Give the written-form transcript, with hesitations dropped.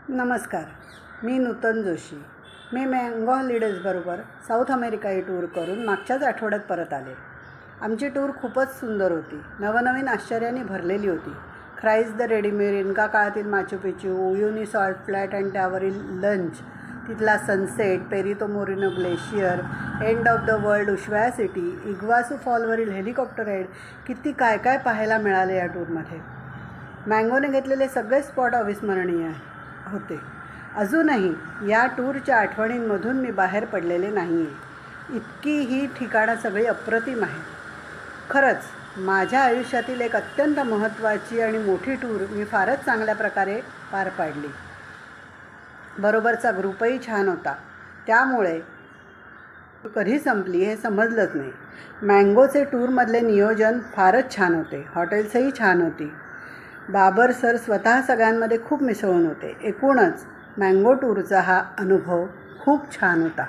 नमस्कार, मी नूतन जोशी. मी mango हॉलिडेजबरोबर south America tour करून मागच्याच आठवड्यात परत आले. आमची टूर खूपच सुंदर होती. नवनवीन आश्चर्याने भरलेली होती. ख्राईस्ट द रेडीमेड, इन्का काळातील Machu Picchu, Uyuni salt flat आणि त्यावरील लंच, तिथला sunset, Perito Moreno glacier, end of the world Ushuaia city, Iguazu फॉलवरील हेलिकॉप्टर राईड, किती काय काय पाहायला मिळाले या टूरमध्ये. मँगोने घेतलेले सगळे स्पॉट अविस्मरणीय होते. अजूनही या टूरच्या आठवणींमधून मी बाहेर पडलेले नाही आहे. इतकी ही ठिकाणं सगळी अप्रतिम आहेत. खरंच माझ्या आयुष्यातील एक अत्यंत महत्त्वाची आणि मोठी टूर मी फारच चांगल्या प्रकारे पार पाडली. बरोबरचा ग्रुपही छान होता, त्यामुळे कधी संपली हे समजलंच नाही. मँगोचे टूरमधले नियोजन फारच छान होते. हॉटेल्सही छान होती. बाबर सर स्वतः सगळ्यांमध्ये खूप मिसळून होते. एकूणच मँगो टूरचा हा अनुभव खूप छान होता.